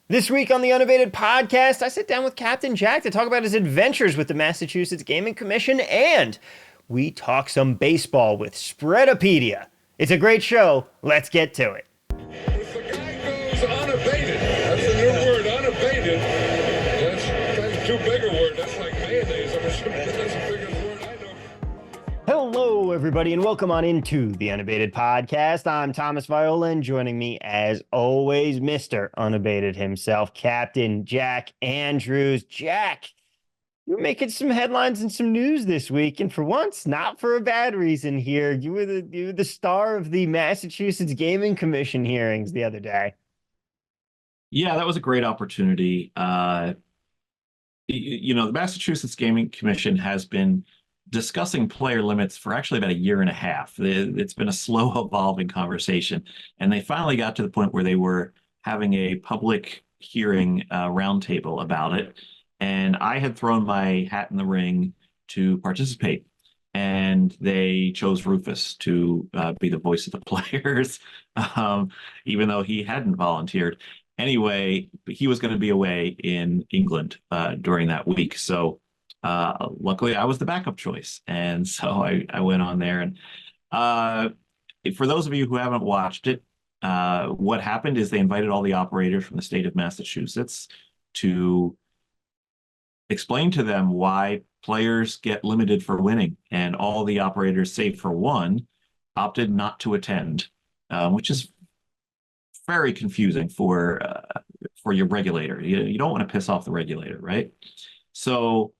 This week on the Unabated podcast, I sit down with Captain Jack to talk about his adventures with the Massachusetts Gaming Commission, and we talk some baseball with Spreadapedia. It's a great show. Let's get to it. If the guy goes unabated, that's the new word, unabated. That's too big a word. That's like mayonnaise. I'm assuming that's the biggest word I know. Hello, everybody, and welcome on into the Unabated podcast. I'm Thomas Viola, and joining me, as always, Mr. Unabated himself, Captain Jack Andrews. Jack, you're making some headlines and some news this week, and for once, not for a bad reason here. You were the star of the Massachusetts Gaming Commission hearings the other day. Yeah, that was a great opportunity. The Massachusetts Gaming Commission has been discussing player limits for actually about a year and a half. It's been a slow evolving conversation, and they finally got to the point where they were having a public hearing roundtable about it. And I had thrown my hat in the ring to participate, and they chose Rufus to be the voice of the players, even though he hadn't volunteered. Anyway, he was going to be away in England during that week. So luckily, I was the backup choice. And so I went on there. And for those of you who haven't watched it, what happened is they invited all the operators from the state of Massachusetts to explain to them why players get limited for winning. And all the operators, save for one, opted not to attend, which is very confusing for your regulator. You don't want to piss off the regulator, right? So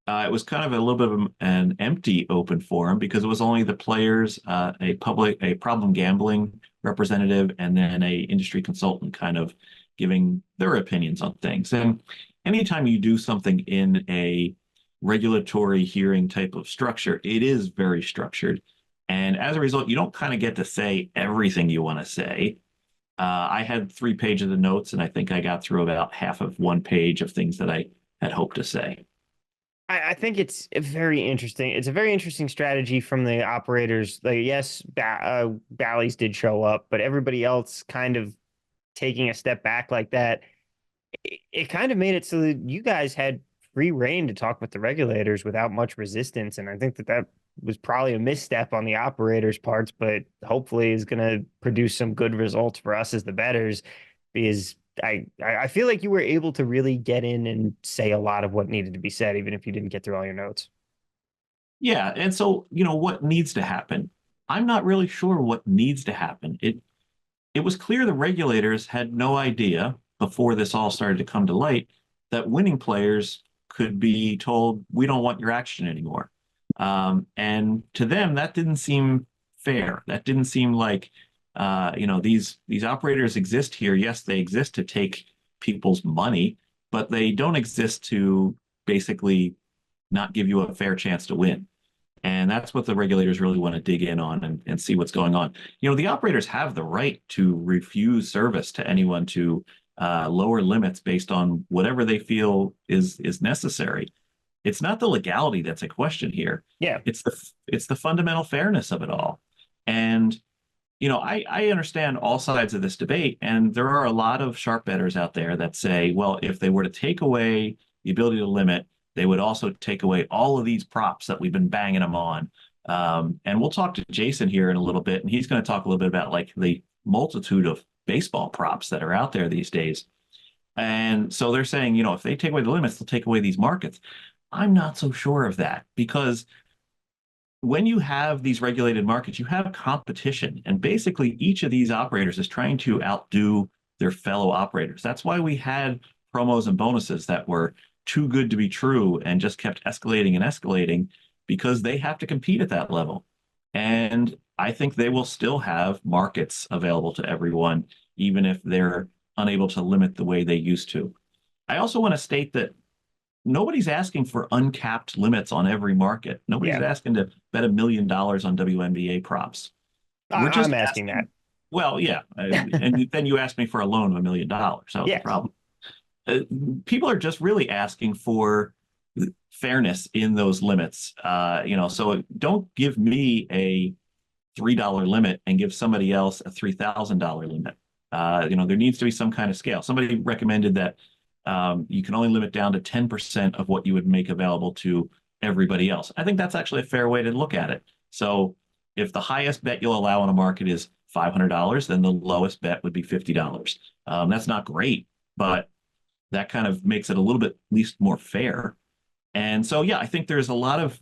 it was kind of a little bit of an empty open forum because it was only the players, a problem gambling representative, and then a industry consultant kind of giving their opinions on things. And anytime you do something in a regulatory hearing type of structure, it is very structured. And as a result, you don't kind of get to say everything you want to say. I had 3 pages of notes, and I think I got through about half of 1 page of things that I had hoped to say. I think it's a very interesting. It's a very interesting strategy from the operators. Like, yes, Bally's did show up, but everybody else kind of taking a step back like that. It kind of made it so that you guys had free reign to talk with the regulators without much resistance. And I think that was probably a misstep on the operators' parts, but hopefully is going to produce some good results for us as the bettors, because I feel like you were able to really get in and say a lot of what needed to be said, even if you didn't get through all your notes. Yeah, and so, what needs to happen? I'm not really sure what needs to happen. It was clear the regulators had no idea before this all started to come to light that winning players could be told, we don't want your action anymore. And to them, that didn't seem fair. That didn't seem like, these operators exist here. Yes, they exist to take people's money, but they don't exist to basically not give you a fair chance to win. And that's what the regulators really want to dig in on and see what's going on. The operators have the right to refuse service to anyone to lower limits based on whatever they feel is necessary. It's not the legality that's a question here. Yeah. It's the fundamental fairness of it all. And I understand all sides of this debate, and there are a lot of sharp bettors out there that say, well, if they were to take away the ability to limit, they would also take away all of these props that we've been banging them on. And we'll talk to Jason here in a little bit, and he's going to talk a little bit about like the multitude of baseball props that are out there these days. And so they're saying, if they take away the limits, they'll take away these markets. I'm not so sure of that, because when you have these regulated markets, you have competition, and basically each of these operators is trying to outdo their fellow operators. That's why we had promos and bonuses that were too good to be true and just kept escalating and escalating, because they have to compete at that level. And I think they will still have markets available to everyone, even if they're unable to limit the way they used to. I also want to state that nobody's asking for uncapped limits on every market. Nobody's asking to bet $1 million on WNBA props. We're just I'm asking that. Well, yeah. And then you asked me for a loan of $1 million. That was the problem. People are just really asking for fairness in those limits. So don't give me a $3 limit and give somebody else a $3,000 limit. There needs to be some kind of scale. Somebody recommended that you can only limit down to 10% of what you would make available to everybody else. I think that's actually a fair way to look at it. So if the highest bet you'll allow on a market is $500, then the lowest bet would be $50. That's not great, but that kind of makes it a little bit at least more fair. And so, yeah, I think there's a lot of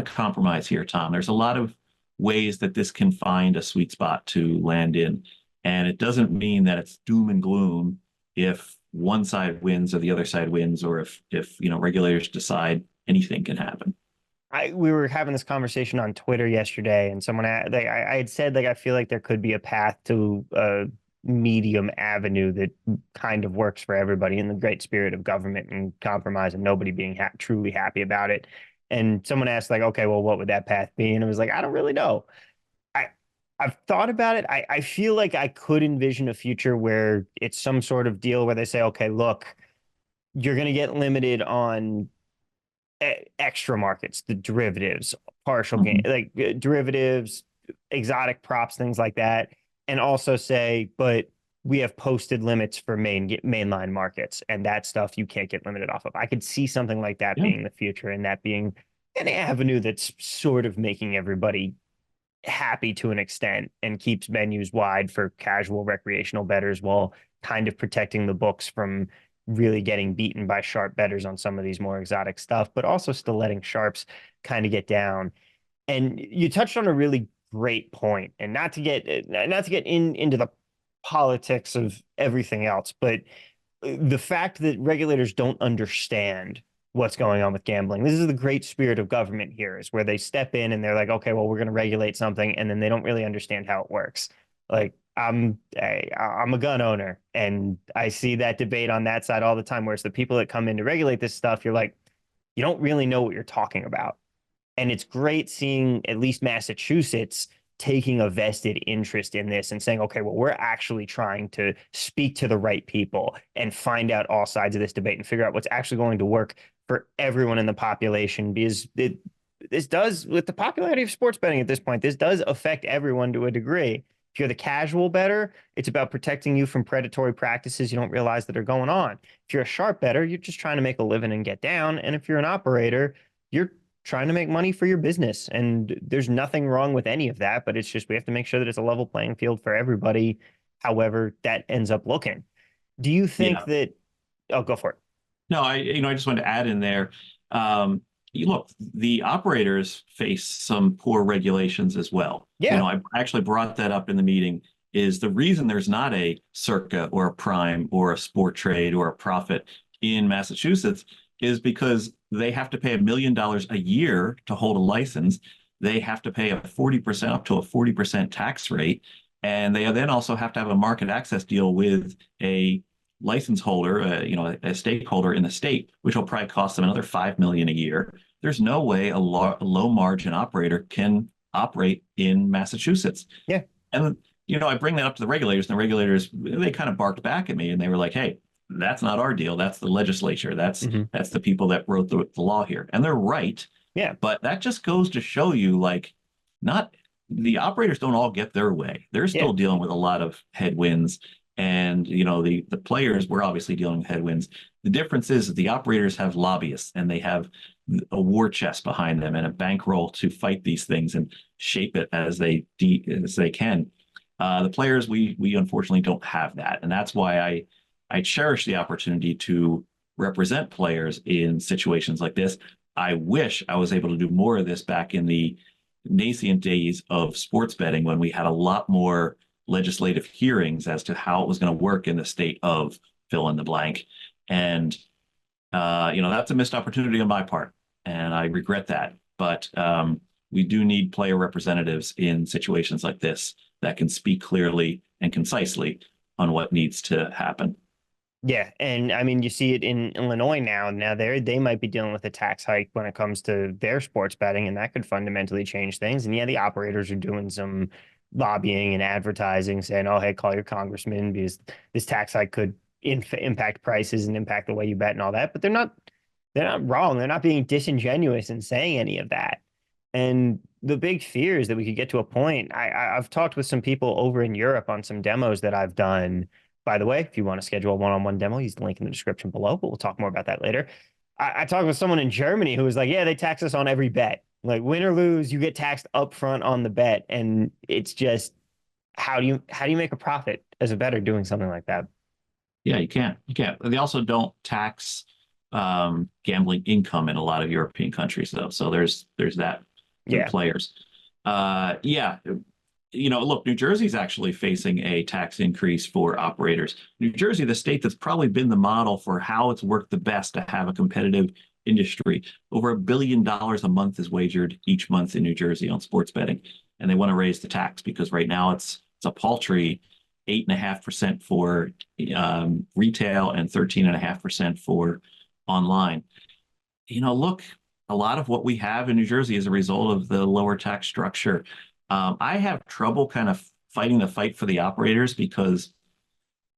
compromise here, Tom. There's a lot of ways that this can find a sweet spot to land in. And it doesn't mean that it's doom and gloom if one side wins or the other side wins, or if regulators decide anything can happen. We were having this conversation on Twitter yesterday, and I had said like I feel like there could be a path to a medium avenue that kind of works for everybody in the great spirit of government and compromise and nobody being truly happy about it. And someone asked like, okay, well, what would that path be? And it was like, I don't really know. I I've thought about it. I feel like I could envision a future where it's some sort of deal where they say, okay, look, you're going to get limited on extra markets, the derivatives, partial gain, Mhm. like derivatives, exotic props, things like that, and also say, but we have posted limits for mainline markets, and that stuff you can't get limited off of. I could see something like that Yeah, being the future, and that being an avenue that's sort of making everybody happy to an extent and keeps menus wide for casual recreational bettors while kind of protecting the books from really getting beaten by sharp bettors on some of these more exotic stuff, but also still letting sharps kind of get down. And you touched on a really great point, and not to get into the politics of everything else, but the fact that regulators don't understand what's going on with gambling. This is the great spirit of government here, is where they step in and they're like, okay, well, we're going to regulate something, and then they don't really understand how it works. Like I'm a gun owner, and I see that debate on that side all the time. Whereas the people that come in to regulate this stuff, you're like, you don't really know what you're talking about. And it's great seeing at least Massachusetts taking a vested interest in this and saying, okay, well, we're actually trying to speak to the right people and find out all sides of this debate and figure out what's actually going to work for everyone in the population. Because this does, with the popularity of sports betting at this point, this does affect everyone to a degree. If you're the casual bettor, it's about protecting you from predatory practices you don't realize that are going on. If you're a sharp bettor, you're just trying to make a living and get down. And if you're an operator, you're trying to make money for your business. And there's nothing wrong with any of that, but it's just we have to make sure that it's a level playing field for everybody, however that ends up looking. Do you think yeah. that, oh, go for it. No, I just wanted to add in there. Look, the operators face some poor regulations as well. Yeah. I actually brought that up in the meeting. Is the reason there's not a Circa or a Prime or a Sport Trade or a Profit in Massachusetts is because they have to pay $1 million a year to hold a license. They have to pay a 40% up to a 40% tax rate. And they then also have to have a market access deal with a license holder, a stakeholder in the state, which will probably cost them another 5 million a year. There's no way a low margin operator can operate in Massachusetts. Yeah. And I bring that up to the regulators, and the regulators they kind of barked back at me, and they were like, "Hey, that's not our deal. That's the legislature. That's Mm-hmm. that's the people that wrote the law here." And they're right. Yeah. But that just goes to show you, like, not the operators don't all get their way. They're Yeah. still dealing with a lot of headwinds. And the players were obviously dealing with headwinds. The difference is that the operators have lobbyists and they have a war chest behind them and a bankroll to fight these things and shape it as they can. The players, we unfortunately don't have that, and that's why I cherish the opportunity to represent players in situations like this. I wish I was able to do more of this back in the nascent days of sports betting when we had a lot more legislative hearings as to how it was going to work in the state of fill in the blank. And, that's a missed opportunity on my part. And I regret that. But we do need player representatives in situations like this that can speak clearly and concisely on what needs to happen. Yeah, and I mean, you see it in Illinois now. Now they might be dealing with a tax hike when it comes to their sports betting, and that could fundamentally change things. And yeah, the operators are doing some lobbying and advertising, saying, "Oh, hey, call your congressman because this tax hike could impact prices and impact the way you bet and all that." But they're not wrong. They're not being disingenuous in saying any of that. And the big fear is that we could get to a point. I've talked with some people over in Europe on some demos that I've done. By the way, if you want to schedule a one-on-one demo, use the link in the description below, but we'll talk more about that later. I talked with someone in Germany who was like, yeah, they tax us on every bet. Like win or lose, you get taxed upfront on the bet. And it's just how do you make a profit as a bettor doing something like that? Yeah, you can't. You can't. They also don't tax gambling income in a lot of European countries, though. So there's that for the Yeah. players. Yeah, look, New Jersey's actually facing a tax increase for operators. New Jersey, the state that's probably been the model for how it's worked the best to have a competitive industry. Over $1 billion a month is wagered each month in New Jersey on sports betting, and they want to raise the tax because right now it's a paltry 8.5% for retail and 13.5% for online. Look, a lot of what we have in New Jersey is a result of the lower tax structure. I have trouble kind of fighting the fight for the operators because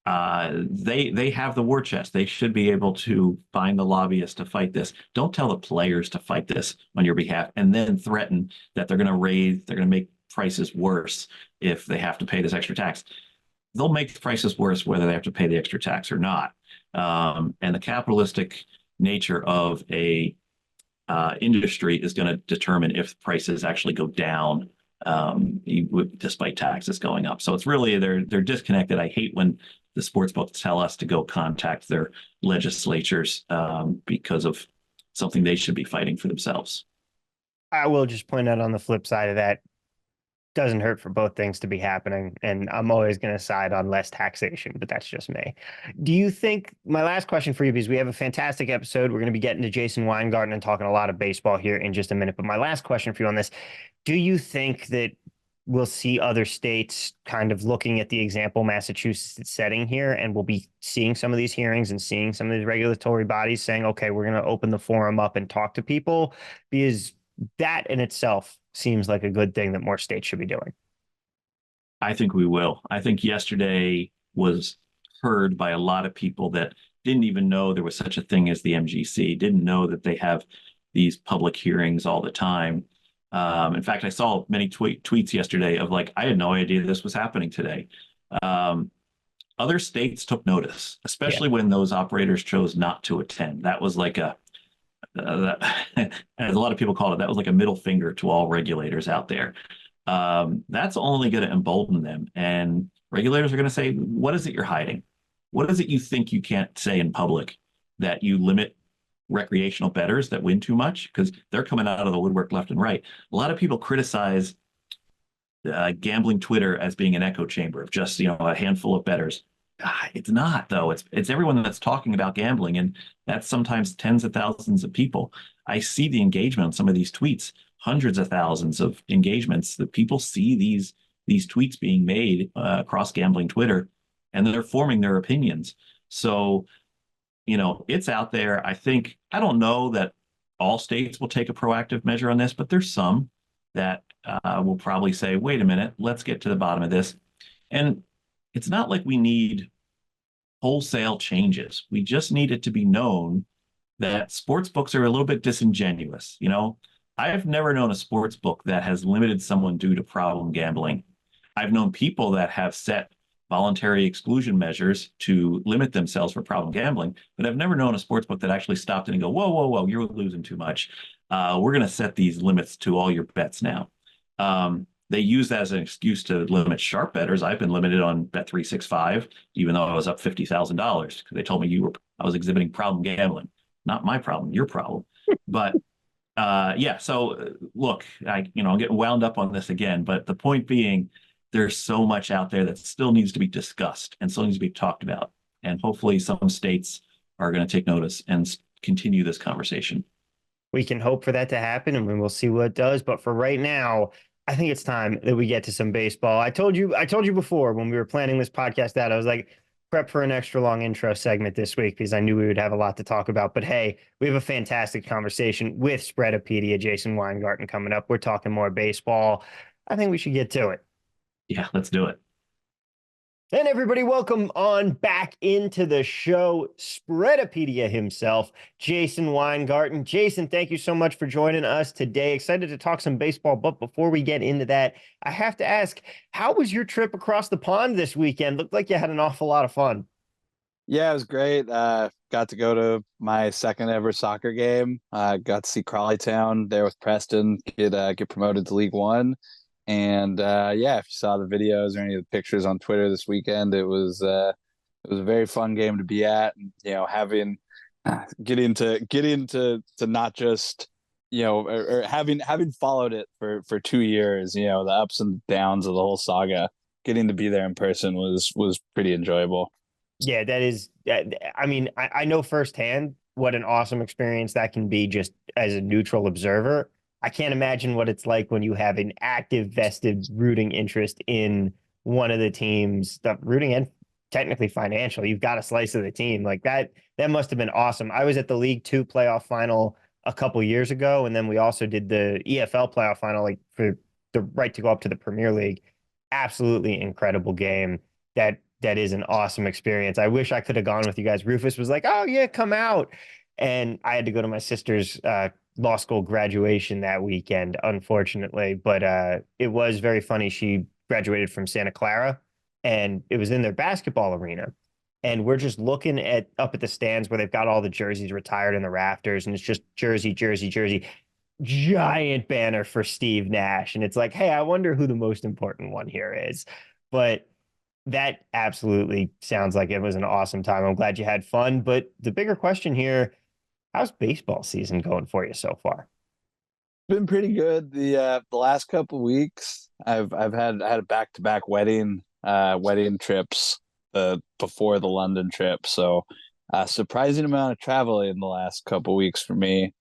they have the war chest. They should be able to find the lobbyists to fight this. Don't tell the players to fight this on your behalf and then threaten that they're going to make prices worse if they have to pay this extra tax. They'll make the prices worse whether they have to pay the extra tax or not. And the capitalistic nature of a industry is going to determine if prices actually go down despite taxes going up. So it's really they're disconnected. I hate when the sports books tell us to go contact their legislatures because of something they should be fighting for themselves. I will just point out on the flip side of that, doesn't hurt for both things to be happening. And I'm always going to side on less taxation, but that's just me. Do you think, my last question for you, because we have a fantastic episode, we're going to be getting to Jason Weingarten and talking a lot of baseball here in just a minute. But my last question for you on this, do you think that we'll see other states kind of looking at the example Massachusetts is setting here, and we'll be seeing some of these hearings and seeing some of these regulatory bodies saying, okay, we're going to open the forum up and talk to people? Because that in itself seems like a good thing that more states should be doing. I think we will. I think yesterday was heard by a lot of people that didn't even know there was such a thing as the MGC, didn't know that they have these public hearings all the time. In fact, I saw many tweets yesterday of like, I had no idea this was happening today. Other states took notice, especially when those operators chose not to attend. That was like as a lot of people call it, that was like a middle finger to all regulators out there. That's only going to embolden them. And regulators are going to say, what is it you're hiding? What is it you think you can't say in public that you limit recreational bettors that win too much? Because they're coming out of the woodwork left and right. A lot of people criticize gambling Twitter as being an echo chamber of just, a handful of bettors. It's not, though. It's everyone that's talking about gambling, and that's sometimes tens of thousands of people. I see the engagement on some of these tweets, hundreds of thousands of engagements that people see these tweets being made across gambling Twitter, and they're forming their opinions. So, it's out there. I don't know that all states will take a proactive measure on this, but there's some that will probably say, wait a minute, let's get to the bottom of this. And it's not like we need wholesale changes. We just need it to be known that sports books are a little bit disingenuous. I've never known a sports book that has limited someone due to problem gambling. I've known people that have set voluntary exclusion measures to limit themselves for problem gambling, but I've never known a sports book that actually stopped it and go, whoa, whoa, whoa, you're losing too much. We're going to set these limits to all your bets now. They use that as an excuse to limit sharp bettors. I've been limited on Bet365, even though I was up $50,000 because they told me I was exhibiting problem gambling. Not my problem, your problem. But yeah, so look, I'm getting wound up on this again, but the point being, there's so much out there that still needs to be discussed and still needs to be talked about. And hopefully some states are going to take notice and continue this conversation. We can hope for that to happen, and we'll see what it does. But for right now, I think it's time that we get to some baseball. I told you before when we were planning this podcast that I was like, prep for an extra long intro segment this week because I knew we would have a lot to talk about. But hey, we have a fantastic conversation with Spreadapedia, Jason Weingarten coming up. We're talking more baseball. I think we should get to it. Yeah, let's do it. And everybody, welcome on back into the show, Spreadapedia himself, Jason Weingarten. Jason, thank you so much for joining us today. Excited to talk some baseball, but before we get into that, I have to ask, how was your trip across the pond this weekend? Looked like you had an awful lot of fun. Yeah, it was great. Got to go to my second ever soccer game. Got to see Crawley Town there with Preston get promoted to League One. And yeah, if you saw the videos or any of the pictures on Twitter this weekend, it was a very fun game to be at. And, having getting to not just or having followed it for 2 years, the ups and downs of the whole saga. Getting to be there in person was pretty enjoyable. Yeah, that is, I mean, I know firsthand what an awesome experience that can be just as a neutral observer. I can't imagine what it's like when you have an active, vested rooting interest in one of the teams, the rooting and technically financial. You've got a slice of the team like that. That must have been awesome. I was at the League Two playoff final a couple years ago, and then we also did the EFL playoff final, like for the right to go up to the Premier League. Absolutely incredible game. That is an awesome experience. I wish I could have gone with you guys. Rufus was like, "Oh yeah, come out," and I had to go to my sister's law school graduation that weekend, unfortunately. But it was very funny. She graduated from Santa Clara, and it was in their basketball arena. And we're just looking at up at the stands where they've got all the jerseys retired in the rafters, and it's just jersey, jersey, jersey, giant banner for Steve Nash. And it's like, hey, I wonder who the most important one here is. But that absolutely sounds like it was an awesome time. I'm glad you had fun. But the bigger question here, how's baseball season going for you so far? Been pretty good. The last couple weeks, I've had a back-to-back wedding trips before the London trip, so surprising amount of traveling in the last couple weeks for me.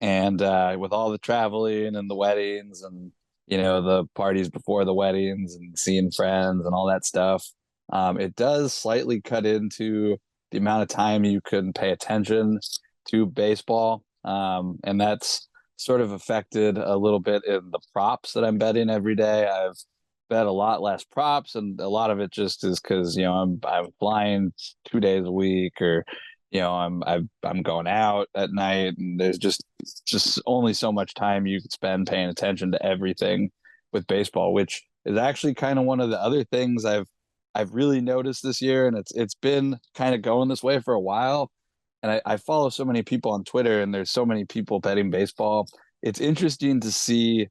And with all the traveling and the weddings and the parties before the weddings and seeing friends and all that stuff, it does slightly cut into the amount of time you can pay attention to baseball, and that's sort of affected a little bit in the props that I'm betting every day. I've bet a lot less props, and a lot of it just is because I'm flying 2 days a week, or I'm going out at night, and there's just only so much time you could spend paying attention to everything with baseball, which is actually kind of one of the other things I've really noticed this year, and it's been kind of going this way for a while. And I follow so many people on Twitter, and there's so many people betting baseball. It's interesting to see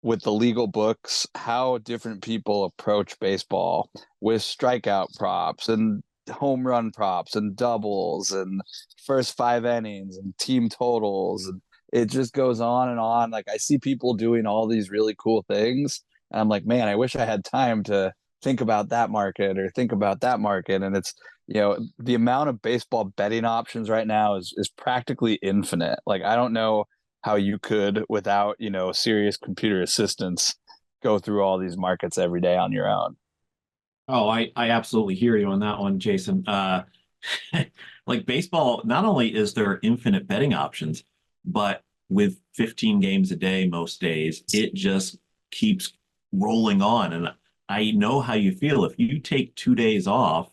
with the legal books how different people approach baseball with strikeout props and home run props and doubles and first 5 innings and team totals, and it just goes on and on. Like, I see people doing all these really cool things, and I'm like, man, I wish I had time to think about that market or think about that market. And it's the amount of baseball betting options right now is practically infinite. Like, I don't know how you could, without serious computer assistance, go through all these markets every day on your own. Oh, I absolutely hear you on that one, Jason. Like baseball, not only is there infinite betting options, but with 15 games a day most days, it just keeps rolling on. And I know how you feel. If you take 2 days off,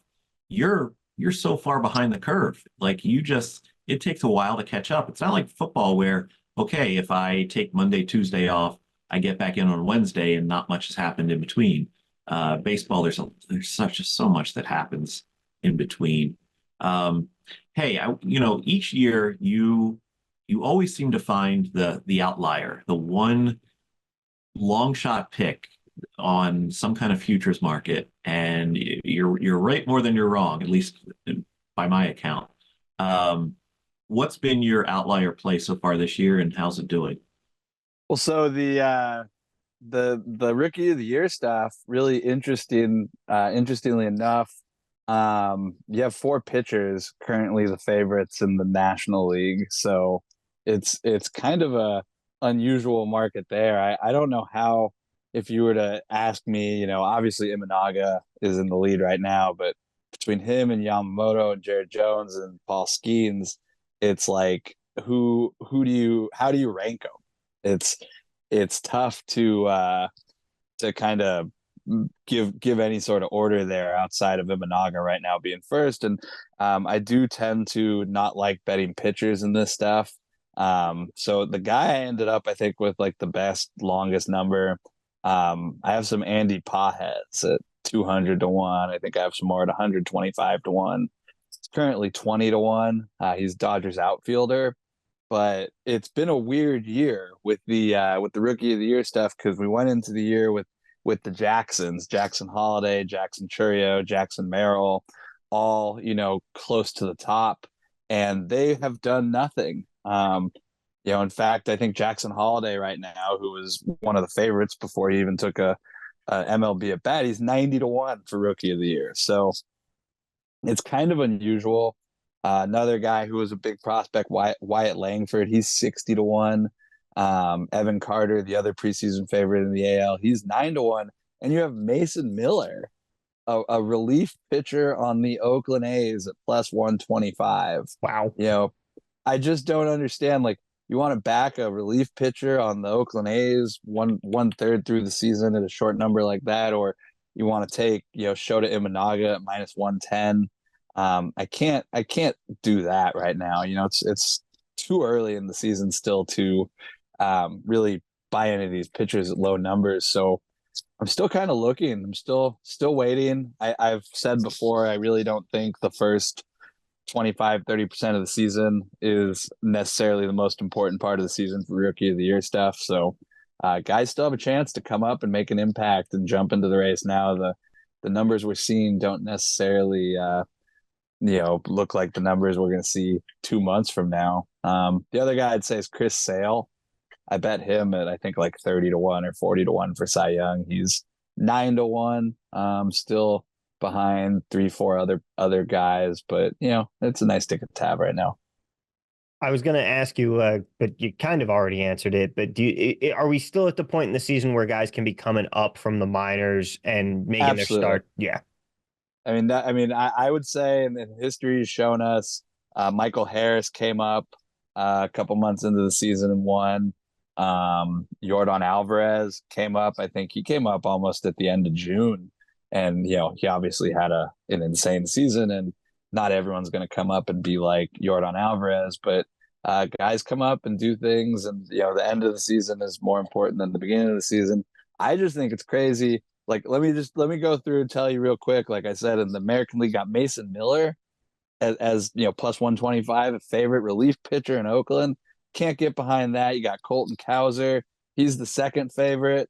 you're so far behind the curve. Like it takes a while to catch up. It's not like football where, okay, if I take Monday, Tuesday off, I get back in on Wednesday and not much has happened in between. Baseball, there's so much that happens in between. Um, hey, each year you always seem to find the outlier, the one long shot pick on some kind of futures market, and you're right more than you're wrong, at least by my account. Um, what's been your outlier play so far this year, and how's it doing? Well, so the rookie of the year stuff, really interesting. Interestingly enough, you have 4 pitchers currently the favorites in the National League, so it's kind of a unusual market there. I don't know how, if you were to ask me, obviously Imanaga is in the lead right now, but between him and Yamamoto and Jared Jones and Paul Skeens, it's like, how do you rank them? It's tough to kind of give any sort of order there outside of Imanaga right now being first. And I do tend to not like betting pitchers in this stuff. So the guy I ended up, I think, with like the best longest number. I have some Andy Paheads at 200 to 1. I think I have some more at 125 to 1. It's currently 20 to 1. He's Dodgers outfielder, but it's been a weird year with the rookie of the year stuff, because we went into the year with the Jacksons, Jackson Holiday, Jackson Churio, Jackson Merrill, all, close to the top, and they have done nothing. In fact, I think Jackson Holiday right now, who was one of the favorites before he even took a MLB at bat, he's 90 to 1 for rookie of the year. So it's kind of unusual. Another guy who was a big prospect, Wyatt Langford, he's 60 to 1. Evan Carter, the other preseason favorite in the AL, he's 9 to 1. And you have Mason Miller, a relief pitcher on the Oakland A's at plus 125. Wow. I just don't understand. Like, you want to back a relief pitcher on the Oakland A's one third through the season at a short number like that, or you want to take Shota Imanaga at minus 110. I can't do that right now. It's too early in the season still to really buy any of these pitchers at low numbers. So I'm still kind of looking. I'm still waiting. I've said before, I really don't think the first 25-30% of the season is necessarily the most important part of the season for rookie of the year stuff. So guys still have a chance to come up and make an impact and jump into the race now. The numbers we're seeing don't necessarily look like the numbers we're going to see 2 months from now. The other guy I'd say is Chris Sale. I bet him at, I think, like 30 to 1 or 40 to 1 for Cy Young. He's 9 to 1. Still behind 3-4 other guys, but it's a nice ticket to have right now. I was going to ask you, but you kind of already answered it. But are we still at the point in the season where guys can be coming up from the minors and making their start? Yeah. I would say, and history has shown us, Michael Harris came up a couple months into the season and won. Yordan Alvarez came up. I think he came up almost at the end of June. And, he obviously had an insane season, and not everyone's going to come up and be like Yordan Alvarez, but guys come up and do things. And, the end of the season is more important than the beginning of the season. I just think it's crazy. Like, let me go through and tell you real quick. Like I said, in the American League, got Mason Miller as plus 125, a favorite relief pitcher in Oakland. Can't get behind that. You got Colton Cowser. He's the second favorite.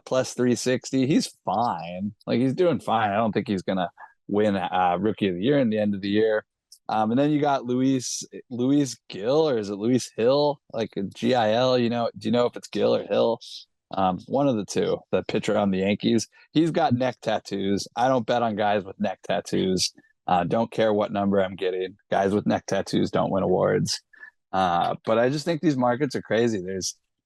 Plus 360. He's fine. Like, he's doing fine. I don't think he's gonna win rookie of the year in the end of the year. And then you got Luis Gill, or is it Luis Hill? Like a GIL, do you know if it's Gill or Hill? One of the two, the pitcher on the Yankees. He's got neck tattoos. I don't bet on guys with neck tattoos. Don't care what number I'm getting. Guys with neck tattoos don't win awards. But I just think these markets are crazy.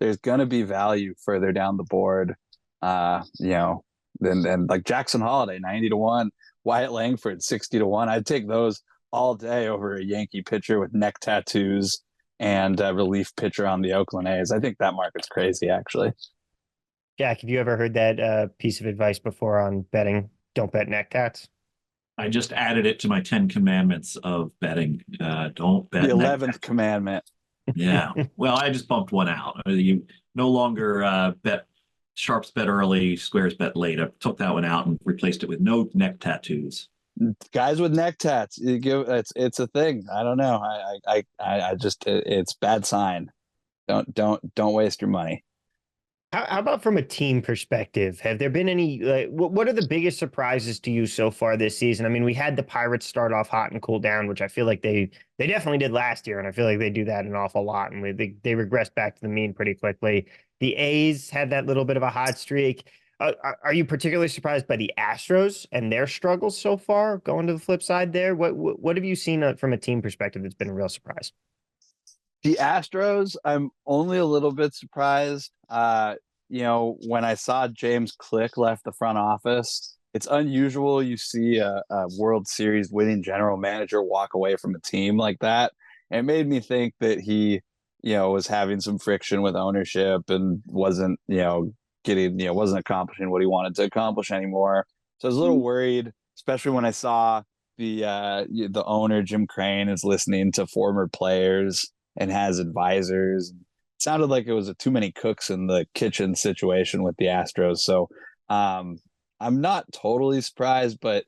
There's gonna be value further down the board. Then like Jackson Holiday, 90 to 1, Wyatt Langford, 60 to 1. I'd take those all day over a Yankee pitcher with neck tattoos and a relief pitcher on the Oakland A's. I think that market's crazy, actually. Jack, have you ever heard that piece of advice before on betting? Don't bet neck tats. I just added it to my 10 commandments of betting. Don't bet. The 11th commandment. Yeah. Well, I just bumped one out. You no longer bet sharps bet early, squares bet late. I took that one out and replaced it with no neck tattoos. Guys with neck tats, it's a thing. I don't know. I just it's bad sign. Don't waste your money. How about from a team perspective? Have there been any, what are the biggest surprises to you so far this season? I mean, we had the Pirates start off hot and cool down, which I feel like they definitely did last year, and I feel like they do that an awful lot, and they regressed back to the mean pretty quickly. The A's had that little bit of a hot streak. Are you particularly surprised by the Astros and their struggles so far? Going to the flip side there, what have you seen from a team perspective that's been a real surprise? The Astros, I'm only a little bit surprised. When I saw James Click left the front office, it's unusual you see a World Series winning general manager walk away from a team like that. And it made me think that he, was having some friction with ownership and wasn't, wasn't accomplishing what he wanted to accomplish anymore. So I was a little worried, especially when I saw the owner Jim Crane is listening to former players and has advisors. It sounded like it was a too many cooks in the kitchen situation with the Astros. So I'm not totally surprised, but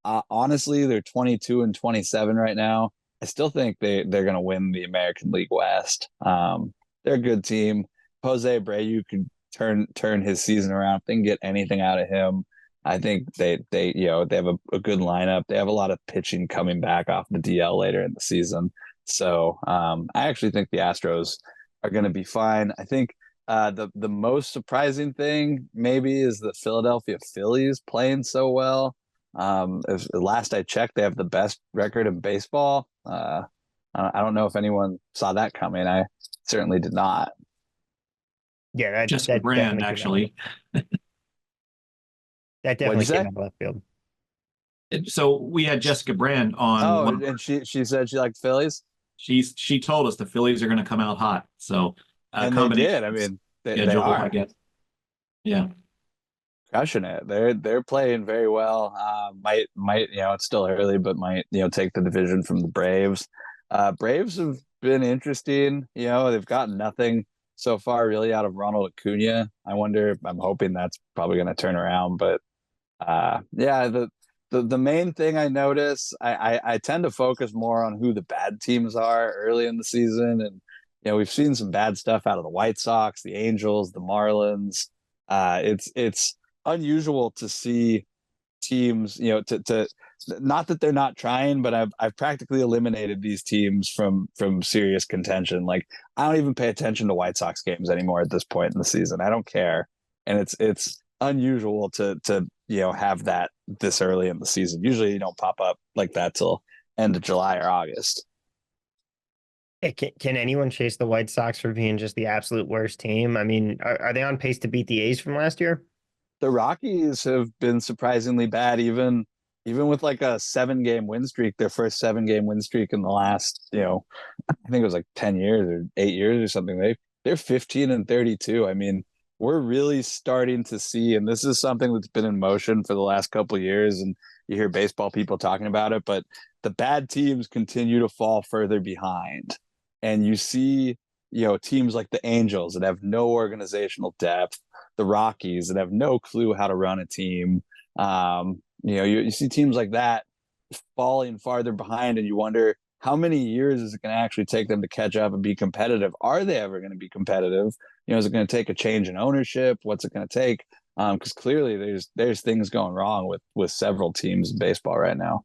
honestly, they're 22 and 27 right now. I still think they're going to win the American League West. They're a good team. Jose Abreu could turn his season around. If they can get anything out of him, I think they have a good lineup. They have a lot of pitching coming back off the DL later in the season. So I actually think the Astros are going to be fine. I think the most surprising thing maybe is the Philadelphia Phillies playing so well. Last I checked, they have the best record in baseball. I don't know if anyone saw that coming. I certainly did not. Yeah, that Jessica Brand, definitely actually. that What'd definitely you came say? out of left field. So we had Jessica Brand on Oh, one. and she said she liked Phillies, She told us the Phillies are going to come out hot. So a and they did. combination I of mean, they schedule, I are guess. Yeah. crushing it. They're playing very well. Might it's still early, but might take the division from the Braves. Braves have been interesting. They've gotten nothing so far really out of Ronald Acuna. I'm hoping that's probably going to turn around, but yeah, the main thing I notice, I tend to focus more on who the bad teams are early in the season, and we've seen some bad stuff out of the White Sox, the Angels, the Marlins. It's unusual to see teams, to not that they're not trying, but I've practically eliminated these teams from serious contention. Like I don't even pay attention to White Sox games anymore at this point in the season. I don't care, and it's unusual to have that this early in the season. Usually you don't pop up like that till end of July or August. Hey, can anyone chase the White Sox for being just the absolute worst team? I mean, are they on pace to beat the A's from last year? The Rockies have been surprisingly bad, even with like a 7 game win streak, their first 7 game win streak in the last, I think it was like 10 years or 8 years or something. They're 15 and 32. I mean, we're really starting to see, and this is something that's been in motion for the last couple of years, and you hear baseball people talking about it, but the bad teams continue to fall further behind. And you see, teams like the Angels that have no organizational depth, the Rockies that have no clue how to run a team. You see teams like that falling farther behind, and you wonder how many years is it going to actually take them to catch up and be competitive? Are they ever going to be competitive? Is it going to take a change in ownership? What's it going to take? Because clearly there's things going wrong with several teams in baseball right now.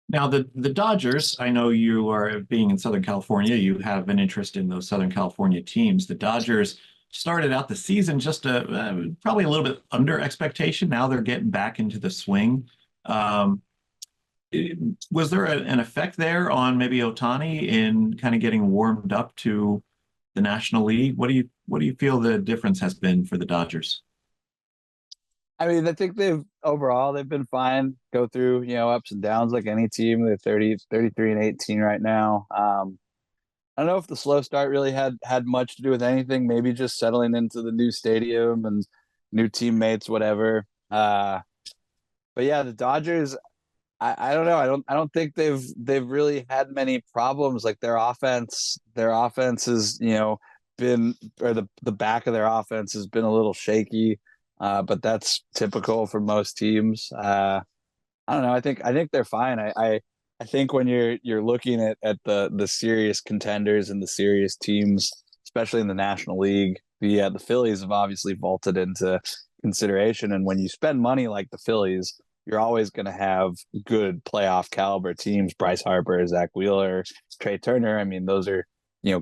Now the Dodgers, I know you are being in Southern California, you have an interest in those Southern California teams. The Dodgers started out the season just probably a little bit under expectation. Now they're getting back into the swing. Um, was there an effect there on maybe Otani in kind of getting warmed up to the National League? What do you feel the difference has been for the Dodgers? I mean, I think they've been fine. Go through, ups and downs like any team. They're 33 and 18 right now. I don't know if the slow start really had much to do with anything. Maybe just settling into the new stadium and new teammates, whatever. But yeah, the Dodgers. I don't know. I don't think they've really had many problems. Like their offense has been, or the back of their offense has been a little shaky. But that's typical for most teams. I don't know. I think they're fine. I think when you're looking at the serious contenders and the serious teams, especially in the National League, the Phillies have obviously vaulted into consideration. And when you spend money like the Phillies, you're always going to have good playoff caliber teams. Bryce Harper, Zach Wheeler, Trey Turner. I mean, those are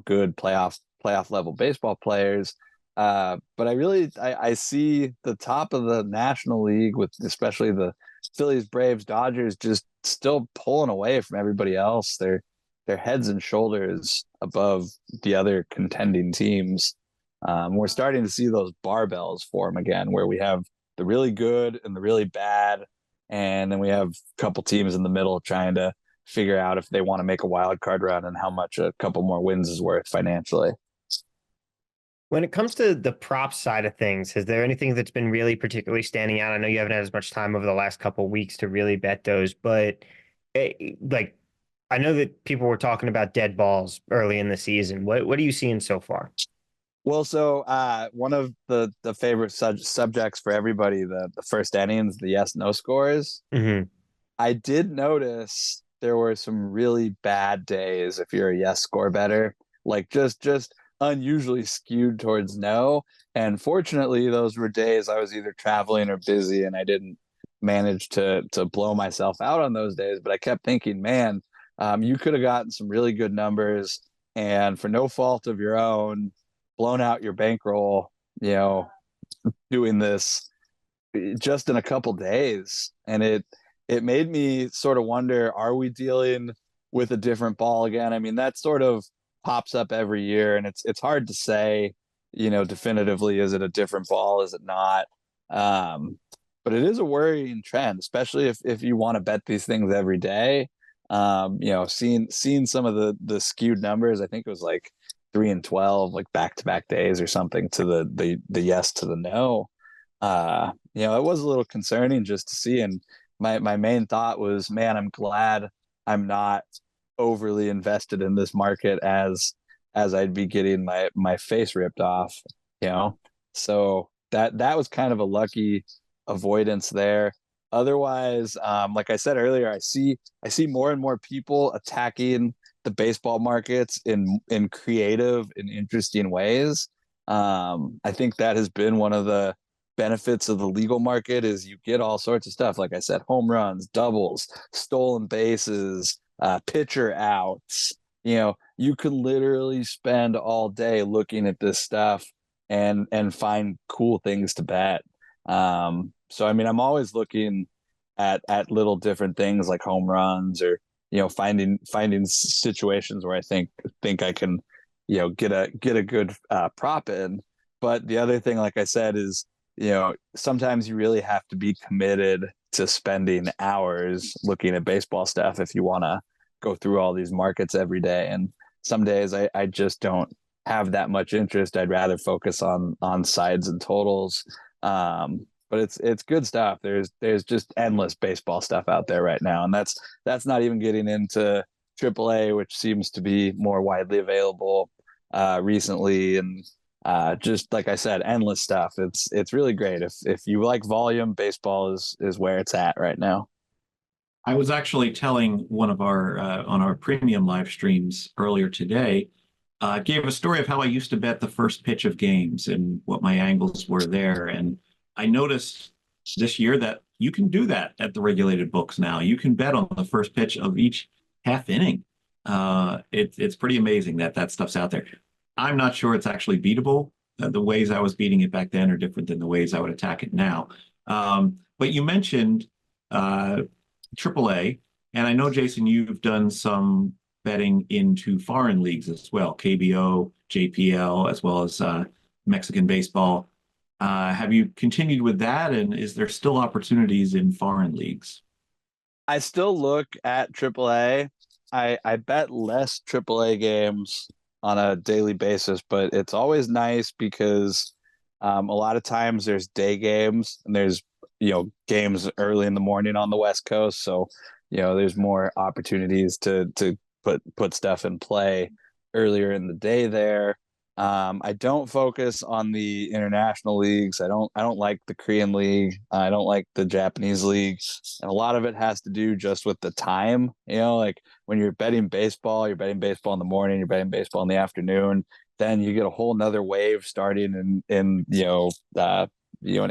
good playoff level baseball players. But I see the top of the National League with especially the Phillies, Braves, Dodgers just still pulling away from everybody else. They're heads and shoulders above the other contending teams. We're starting to see those barbells form again, where we have the really good and the really bad, and then we have a couple teams in the middle trying to figure out if they want to make a wild card run and how much a couple more wins is worth financially. When it comes to the prop side of things, is there anything that's been really particularly standing out? I know you haven't had as much time over the last couple of weeks to really bet those, but like I know that people were talking about dead balls early in the season. What are you seeing so far? Well, so one of the favorite subjects for everybody, the first innings, the yes no scores. Hmm. I did notice there were some really bad days if you're a yes score better, like just unusually skewed towards no. And fortunately, those were days I was either traveling or busy, and I didn't manage to blow myself out on those days. But I kept thinking, man, you could have gotten some really good numbers, and for no fault of your own, blown out your bankroll, you know, doing this just in a couple days. And it made me sort of wonder, are we dealing with a different ball again? I mean, that sort of pops up every year, and it's hard to say, definitively, is it a different ball, is it not? um but it is a worrying trend, especially if you want to bet these things every day. Seeing some of the skewed numbers, I think it was like 3 and 12, like back-to-back days or something, to the yes to the no. It was a little concerning just to see. And my main thought was, man, I'm glad I'm not overly invested in this market as I'd be getting my face ripped off, you know. So that was kind of a lucky avoidance there. Otherwise, like I said earlier, I see more and more people attacking the baseball markets in creative and interesting ways. I think that has been one of the benefits of the legal market, is you get all sorts of stuff. Like I said, home runs, doubles, stolen bases, pitcher outs. You can literally spend all day looking at this stuff and find cool things to bet. So I mean, I'm always looking at little different things like home runs, or finding situations where I think I can get a good prop in. But the other thing, like I said, is sometimes you really have to be committed to spending hours looking at baseball stuff if you want to go through all these markets every day. And some days I just don't have that much interest. I'd rather focus on sides and totals. But it's good stuff. There's just endless baseball stuff out there right now, and that's not even getting into AAA, which seems to be more widely available recently. And just like I said, endless stuff. It's really great. If you like volume, baseball is where it's at right now. I was actually telling one of our on our premium live streams earlier today, gave a story of how I used to bet the first pitch of games and what my angles were there. And I noticed this year that you can do that at the regulated books now. You can bet on the first pitch of each half inning. It's pretty amazing that that stuff's out there. I'm not sure it's actually beatable. The ways I was beating it back then are different than the ways I would attack it now. But you mentioned AAA, and I know, Jason, you've done some betting into foreign leagues as well, KBO, JPL, as well as Mexican baseball. Have you continued with that, and is there still opportunities in foreign leagues? I still look at AAA. I bet less AAA games on a daily basis, but it's always nice because a lot of times there's day games, and there's games early in the morning on the West Coast, so there's more opportunities to put stuff in play earlier in the day there. I don't focus on the international leagues. I don't like the Korean league. I don't like the Japanese league. And a lot of it has to do just with the time. Like when you're betting baseball, you're betting baseball in the morning, you're betting baseball in the afternoon. Then you get a whole nother wave starting in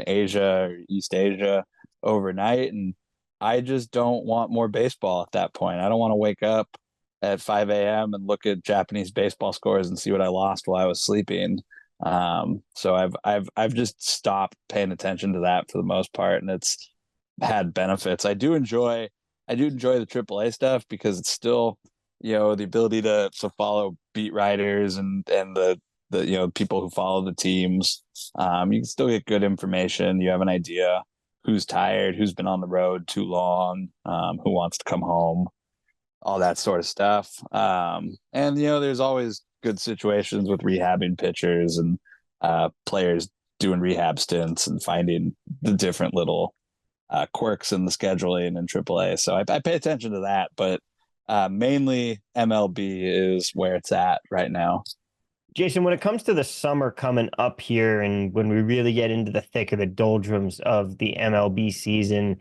Asia or East Asia overnight. And I just don't want more baseball at that point. I don't want to wake up at 5 a.m. and look at Japanese baseball scores and see what I lost while I was sleeping. So I've just stopped paying attention to that for the most part, and it's had benefits. I do enjoy the AAA stuff because it's still, the ability to follow beat writers and the people who follow the teams. You can still get good information. You have an idea who's tired, who's been on the road too long, who wants to come home, all that sort of stuff. And there's always good situations with rehabbing pitchers and players doing rehab stints and finding the different little quirks in the scheduling in AAA. So I pay attention to that, but mainly MLB is where it's at right now. Jason, when it comes to the summer coming up here and when we really get into the thick of the doldrums of the MLB season,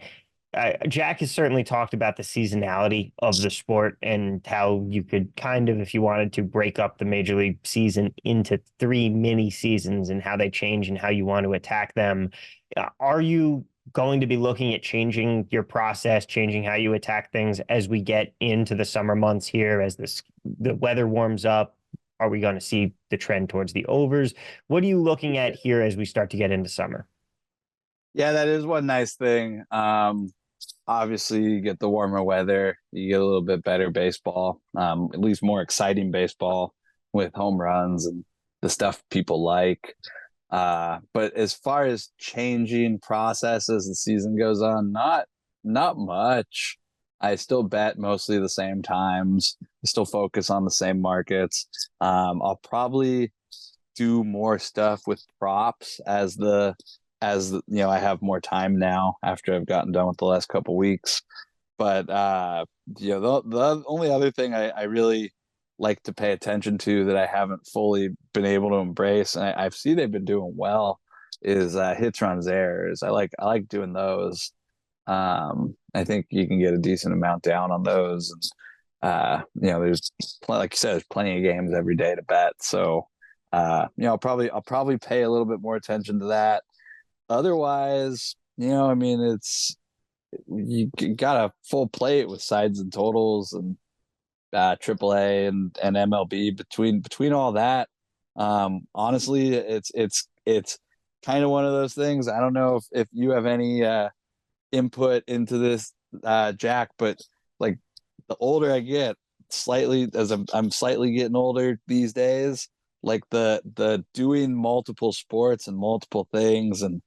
Jack has certainly talked about the seasonality of the sport and how you could kind of, if you wanted to, break up the Major League season into 3 mini seasons and how they change and how you want to attack them. Are you going to be looking at changing your process, changing how you attack things as we get into the summer months here, as the weather warms up? Are we going to see the trend towards the overs? What are you looking at here as we start to get into summer? Yeah, that is one nice thing. Obviously, you get the warmer weather, you get a little bit better baseball, at least more exciting baseball with home runs and the stuff people like. But as far as changing process as the season goes on, not much. I still bet mostly the same times. I still focus on the same markets. I'll probably do more stuff with props I have more time now after I've gotten done with the last couple weeks. But the only other thing I really like to pay attention to that I haven't fully been able to embrace, and I've seen they've been doing well, is hits, runs, errors. I like doing those. I think you can get a decent amount down on those. And there's like you said, there's plenty of games every day to bet. So I'll probably pay a little bit more attention to that. Otherwise, I mean, you got a full plate with sides and totals and AAA and MLB between all that. Honestly, it's kind of one of those things. I don't know if you have any input into this, Jack, but like the older I get, slightly as I'm slightly getting older these days, like the doing multiple sports and multiple things and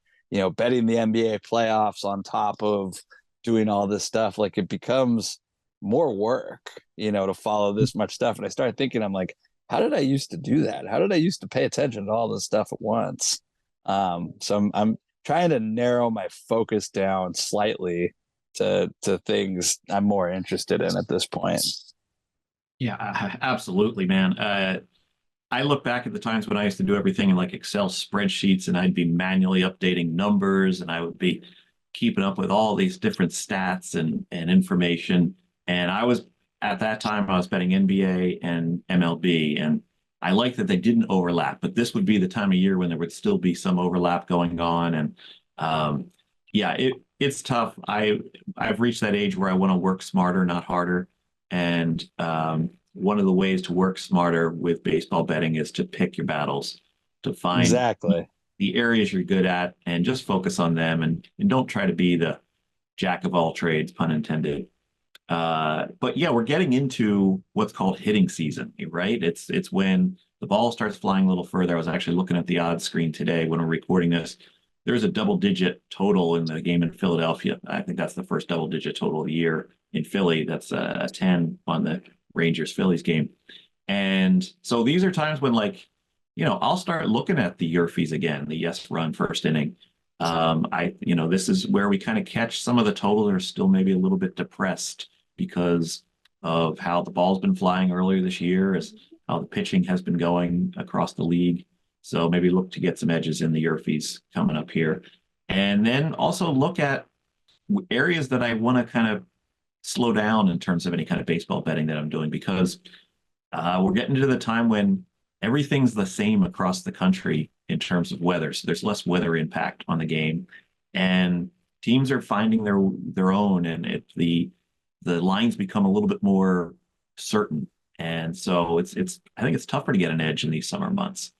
betting the NBA playoffs on top of doing all this stuff, like it becomes more work, to follow this much stuff. And I started thinking, I'm like, how did I used to do that? How did I used to pay attention to all this stuff at once? So I'm trying to narrow my focus down slightly to things I'm more interested in at this point. Yeah, absolutely, man. I look back at the times when I used to do everything in like Excel spreadsheets and I'd be manually updating numbers and I would be keeping up with all these different stats and information. And at that time, I was betting NBA and MLB. And I like that they didn't overlap, but this would be the time of year when there would still be some overlap going on. And yeah, it's tough. I've reached that age where I want to work smarter, not harder. And one of the ways to work smarter with baseball betting is to pick your battles, to find Exactly. the areas you're good at and just focus on them and don't try to be the jack of all trades, pun intended. But yeah, we're getting into what's called hitting season, right? It's when the ball starts flying a little further. I was actually looking at the odds screen today when we're recording this. There's a double-digit total in the game in Philadelphia. I think that's the first double-digit total of the year in Philly. That's a 10 on the Rangers-Phillies game. And so these are times when, like, I'll start looking at the Yerfies again, the yes run first inning. This is where we kind of catch some of the total are still maybe a little bit depressed because of how the ball's been flying earlier this year, as how the pitching has been going across the league. So maybe look to get some edges in the Yerfies coming up here. And then also look at areas that I want to kind of slow down in terms of any kind of baseball betting that I'm doing because we're getting to the time when everything's the same across the country in terms of weather. So there's less weather impact on the game. And teams are finding their own and the lines become a little bit more certain. And so I think it's tougher to get an edge in these summer months.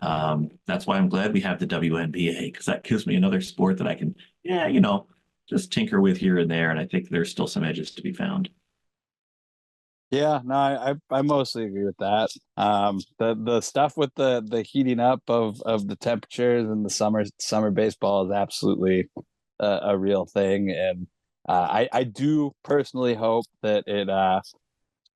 That's why I'm glad we have the WNBA because that gives me another sport that I can, just tinker with here and there. And I think there's still some edges to be found. Yeah, no, I mostly agree with that. The stuff with the heating up of the temperatures and the summer baseball is absolutely a real thing, and I do personally hope that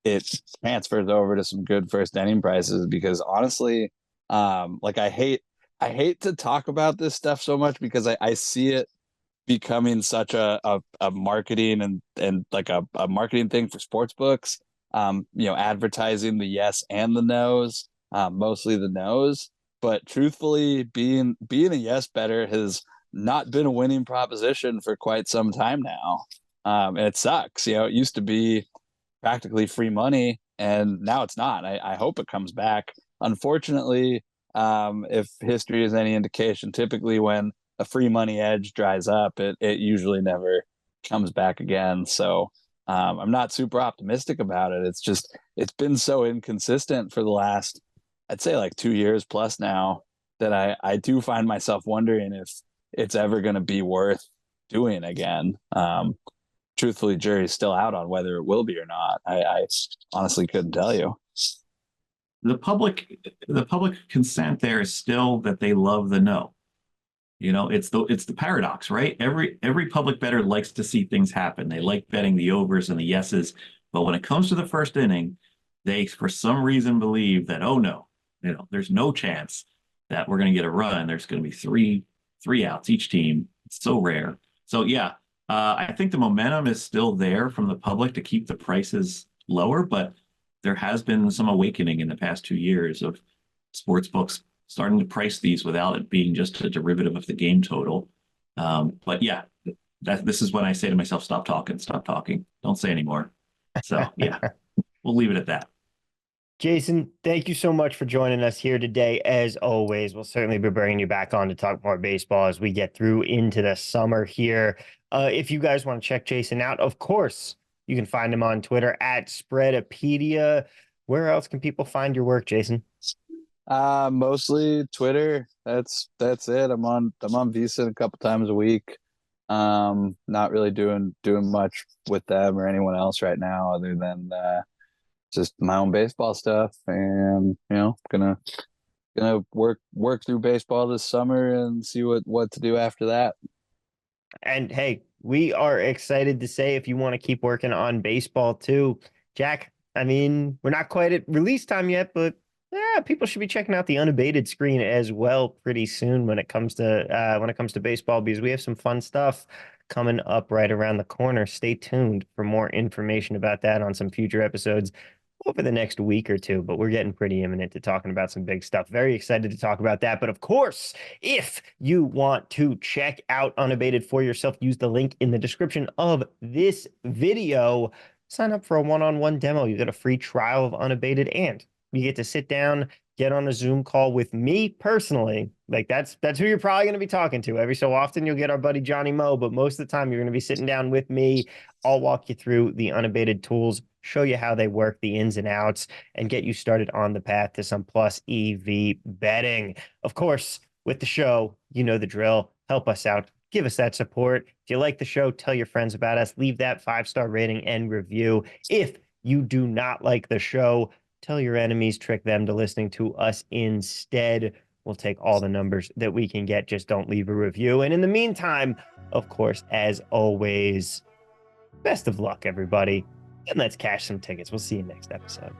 it transfers over to some good first inning prices because honestly, like I hate I hate to talk about this stuff so much because I see it becoming such a marketing and like a marketing thing for sports books. Advertising the yes and the no's, mostly the no's. But truthfully, being a yes better has not been a winning proposition for quite some time now. And it sucks. It used to be practically free money, and now it's not. I hope it comes back. Unfortunately, if history is any indication, typically when a free money edge dries up, it usually never comes back again. So I'm not super optimistic about it. It's been so inconsistent for the last, I'd say like 2 years plus now, that I do find myself wondering if it's ever going to be worth doing again. Truthfully, jury's still out on whether it will be or not. I honestly couldn't tell you. The public consent there is still that they love the no. It's the paradox, right? Every public bettor likes to see things happen. They like betting the overs and the yeses, but when it comes to the first inning, they for some reason believe that, oh no, there's no chance that we're going to get a run. There's going to be three outs each team. It's so rare. So yeah, I think the momentum is still there from the public to keep the prices lower, but there has been some awakening in the past 2 years of sports books starting to price these without it being just a derivative of the game total. But yeah, this is when I say to myself, stop talking, don't say anymore. So yeah, we'll leave it at that. Jason, thank you so much for joining us here today. As always, we'll certainly be bringing you back on to talk more baseball as we get through into the summer here. If you guys want to check Jason out, of course, you can find him on Twitter at Spreadapedia. Where else can people find your work, Jason? Mostly Twitter. That's it. I'm on VSiN a couple times a week. Not really doing much with them or anyone else right now other than just my own baseball stuff, and gonna work through baseball this summer and see what to do after that. And hey, we are excited to say if you want to keep working on baseball too, Jack. I mean, we're not quite at release time yet, but yeah, people should be checking out the Unabated screen as well pretty soon when it comes to baseball, because we have some fun stuff coming up right around the corner. Stay tuned for more information about that on some future episodes over the next week or two, but we're getting pretty imminent to talking about some big stuff. Very excited to talk about that. But of course, if you want to check out Unabated for yourself, use the link in the description of this video. Sign up for a one-on-one demo. You get a free trial of Unabated, and you get to sit down, get on a Zoom call with me personally. Like that's who you're probably going to be talking to. Every so often you'll get our buddy Johnny Moe, but most of the time you're going to be sitting down with me. I'll walk you through the Unabated tools, show you how they work, the ins and outs, and get you started on the path to some plus EV betting. Of course, with the show, you know the drill. Help us out. Give us that support. If you like the show, tell your friends about us. Leave that 5-star rating and review. If you do not like the show, tell your enemies, trick them to listening to us instead. We'll take all the numbers that we can get. Just don't leave a review. And in the meantime, of course, as always, best of luck, everybody. And let's cash some tickets. We'll see you next episode.